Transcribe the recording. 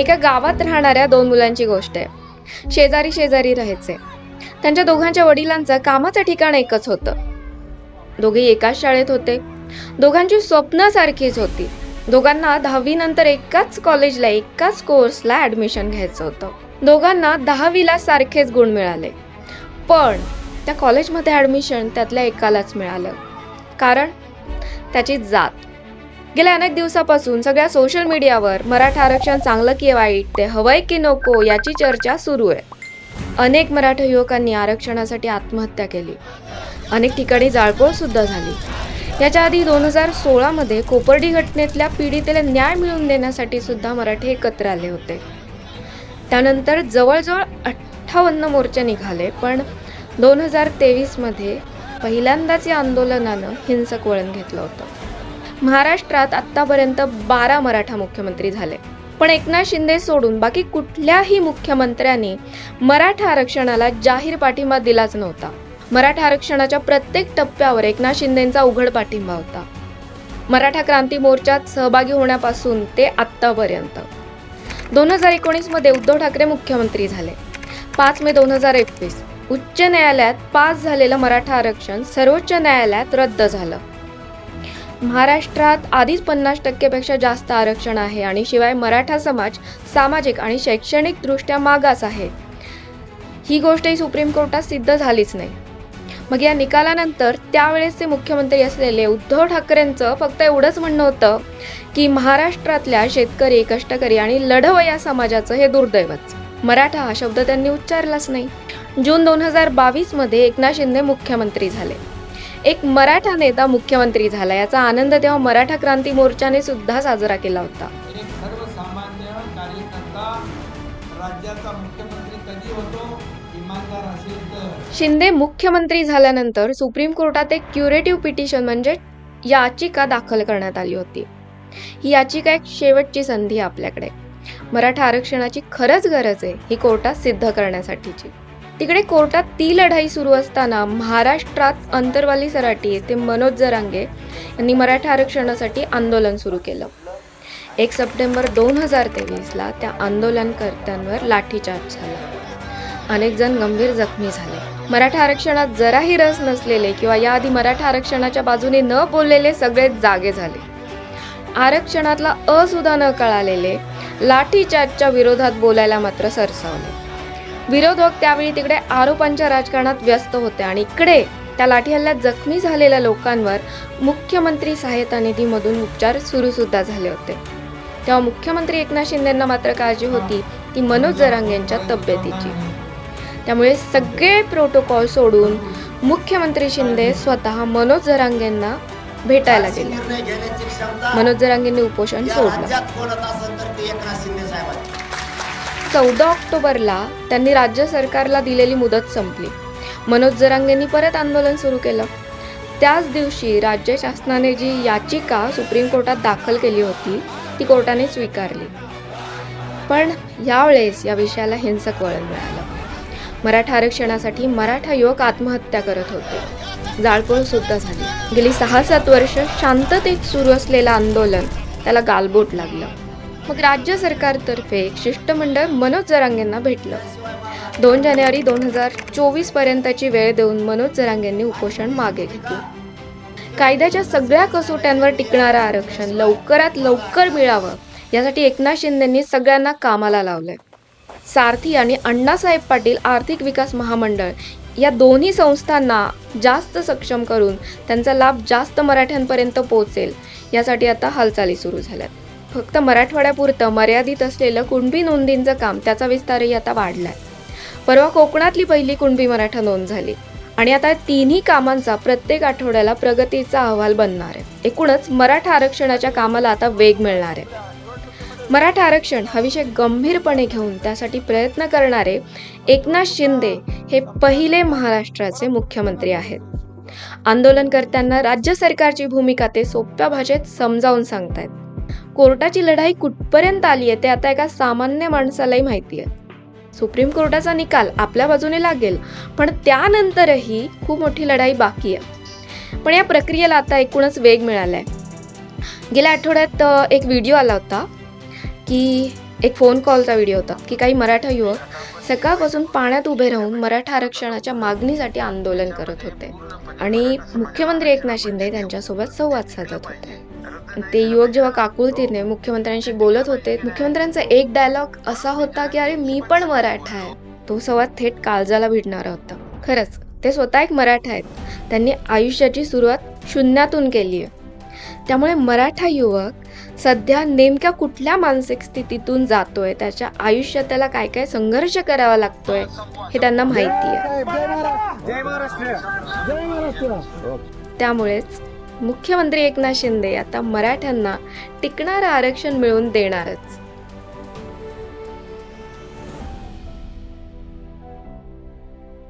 एका गावात राहणाऱ्या दोन मुलांची गोष्ट आहे. शेजारी शेजारी राहायचे. त्यांच्या दोघांच्या वडिलांचं कामाचं ठिकाण एकच होतं. दोघे एकाच शाळेत होते. दोघांची स्वप्न सारखीच होती. दोघांना 10वी नंतर एकाच कॉलेजला एकाच कोर्सला ऍडमिशन घ्यायचं होतं. दोघांना 10वीला सारखेच गुण मिळाले, पण त्या कॉलेजमध्ये ऍडमिशन त्यातल्या एकालाच मिळालं. कारण त्याची जात. गेल्या अनेक दिवसापासून सगळ्या सोशल मीडियावर मराठा आरक्षण चांगलं की वाईट, ते हवंय की नको याची चर्चा सुरू आहे. अनेक मराठा युवकांनी आरक्षणासाठी आत्महत्या केली. अनेक ठिकाणी जाळपोळ सुद्धा झाली. याच्या आधी 2016 मध्ये कोपर्डी घटनेतल्या पीडितेला न्याय मिळवून देण्यासाठी सुद्धा मराठे एकत्र आले होते. त्यानंतर जवळजवळ 58 मोर्चे निघाले, पण 2023 मध्ये पहिल्यांदाच या आंदोलनानं हिंसक वळण घेतलं होतं. महाराष्ट्रात आतापर्यंत 12 मराठा मुख्यमंत्री झाले, पण एकनाथ शिंदे सोडून बाकी कुठल्याही मुख्यमंत्र्यांनी मराठा आरक्षणाला जाहीर पाठिंबा दिलाच नव्हता. मराठा आरक्षणाच्या प्रत्येक टप्प्यावर एकनाथ शिंदेंचा उघड पाठिंबा होता. मराठा क्रांती मोर्चात सहभागी होण्यापासून ते आत्तापर्यंत. 2019 मध्ये उद्धव ठाकरे मुख्यमंत्री झाले. 5 मे 2021 उच्च न्यायालयात पास झालेलं मराठा आरक्षण सर्वोच्च न्यायालयात रद्द झालं. महाराष्ट्रात आधीच 50% पेक्षा जास्त आरक्षण आहे आणि शिवाय मराठा समाज सामाजिक आणि शैक्षणिक दृष्ट्या मागास आहे. ही गोष्टही सुप्रीम कोर्टात सिद्ध झालीच नाही. मग या निकालानंतर त्यावेळेसचे मुख्यमंत्री असलेले उद्धव ठाकरेंचं फक्त एवढंच म्हणणं होतं की महाराष्ट्रातल्या शेतकरी, कष्टकरी आणि लढवय्या समाजाचं हे दुर्दैवच. मराठा हा शब्द त्यांनी उच्चारलाच नाही. जून 2022 मध्ये एकनाथ शिंदे मुख्यमंत्री झाले. एक मराठा नेता मुख्यमंत्री झाला, याचा आनंद तेव्हा मराठा क्रांती मोर्चाने सुद्धा साजरा केला होता. एक सर्वसामान्य कार्यकर्ता राज्याचा मुख्यमंत्री कधी होतो, इमानदार असेल तर. शिंदे मुख्यमंत्री झाल्यानंतर सुप्रीम कोर्टात एक क्युरेटिव्ह पिटिशन म्हणजे याचिका दाखल करण्यात आली होती. ही याचिका एक शेवटची संधी आहे आपल्याकडे. मराठा आरक्षणाची खरंच गरज आहे ही कोर्टात सिद्ध करण्यासाठीची. तिकडे कोर्टात ती लढाई सुरू असताना महाराष्ट्रात अंतरवाली सराटी येथे मनोज जरांगे यांनी मराठा आरक्षणासाठी आंदोलन सुरू केलं. 1 सप्टेंबर 2023ला त्या आंदोलनकर्त्यांवर लाठीचार्ज झाला. अनेक जण गंभीर जखमी झाले. मराठा आरक्षणात जराही रस नसलेले किंवा याआधी मराठा आरक्षणाच्या बाजूने न बोललेले सगळेच जागे झाले. आरक्षणातला अ सुद्धा न कळालेले लाठीचार्जच्या विरोधात बोलायला मात्र सरसावले. विरोधक त्यावेळी तिकडे आरोपांच्या राजकारणात व्यस्त होते आणि इकडे त्या लाठी हल्ल्यात जखमी झालेल्या लोकांवर मुख्यमंत्री सहायता निधीमधून उपचार सुरू सुद्धा झाले होते. तेव्हा मुख्यमंत्री एकनाथ शिंदेंना मात्र काळजी होती ती मनोज जरांगेंच्या तब्येतीची. त्यामुळे सगळे प्रोटोकॉल सोडून मुख्यमंत्री शिंदे स्वतः मनोज जरांगेंना भेटायला गेले. मनोज जरांगेंनी उपोषण सोडलं. 14 ऑक्टोबरला त्यांनी राज्य सरकारला दिलेली मुदत संपली. मनोज जरांगेंनी परत आंदोलन सुरू केलं. त्याच दिवशी राज्य शासनाने जी याचिका सुप्रीम कोर्टात दाखल केली होती ती कोर्टाने स्वीकारली. पण यावेळेस या विषयाला हिंसक वळण मिळालं. मराठा आरक्षणासाठी मराठा युवक आत्महत्या करत होते. जाळपोळ सुद्धा झाली. गेली 6-7 वर्ष शांततेत सुरू असलेलं आंदोलन त्याला गालबोट लागलं. मग राज्य सरकारतर्फे एक शिष्टमंडळ मनोज जरांगेंना भेटलं. 2 जानेवारी 2024 पर्यंतची वेळ देऊन मनोज जरांगेंनी उपोषण मागे घेतलं. कायद्याच्या सगळ्या कसोट्यांवर टिकणारं आरक्षण लवकरात लवकर मिळावं यासाठी एकनाथ शिंदेंनी सगळ्यांना कामाला लावलंय. सारथी आणि अण्णासाहेब पाटील आर्थिक विकास महामंडळ या दोन्ही संस्थांना जास्त सक्षम करून त्यांचा लाभ जास्त मराठ्यांपर्यंत पोहोचेल यासाठी आता हालचाली सुरू झाल्यात. फक्त मराठवाड्यापुरतं मर्यादित असलेलं कुणबी नोंदींचं काम त्याचा विस्तारही आता वाढलाय. परवा कोकणातली पहिली कुणबी मराठा नोंद झाली आणि आता तिन्ही कामांचा प्रत्येक आठवड्याला प्रगतीचा अहवाल बनणार आहे. एकूणच मराठा आरक्षणाच्या कामाला आता वेग मिळणार आहे. मराठा आरक्षण हा विषय गंभीरपणे घेऊन त्यासाठी प्रयत्न करणारे एकनाथ शिंदे हे पहिले महाराष्ट्राचे मुख्यमंत्री आहेत. आंदोलनकर्त्यांना राज्य सरकारची भूमिका ते सोप्या भाषेत समजावून सांगतायत. कोर्टाची लढाई कुठपर्यंत आली आहे ते आता एका सामान्य माणसालाही माहिती आहे. सुप्रीम कोर्टाचा निकाल आपल्या बाजूने लागेल, पण त्यानंतरही खूप मोठी लढाई बाकी आहे. पण या प्रक्रियेला आता एकूणच वेग मिळालाय. गेल्या आठवड्यात एक व्हिडिओ आला होता की एक फोन कॉलचा व्हिडिओ होता की काही मराठा युवक सकाळपासून पाण्यात उभे राहून मराठा आरक्षणाच्या मागणीसाठी आंदोलन करत होते आणि मुख्यमंत्री एकनाथ शिंदे त्यांच्यासोबत संवाद साधत होते. ते युवक जेव्हा काकुळतीने मुख्यमंत्र्यांशी बोलत होते, मुख्यमंत्र्यांचा एक डायलॉग असा होता की अरे मी पण मराठा आहे. तो संवाद थेट काळजाला भिडणारा होता. खरंच ते स्वतः एक मराठा आहेत. त्यांनी आयुष्याची सुरुवात शून्यातून केली आहे. त्यामुळे मराठा युवक सध्या नेमक्या कुठल्या मानसिक स्थितीतून जातोय, त्याच्या आयुष्यात त्याला काय काय संघर्ष करावा लागतोय हे त्यांना माहिती आहे. त्यामुळेच मुख्यमंत्री एकनाथ शिंदे आता मराठ्यांना टिकणारं आरक्षण मिळवून देणारच.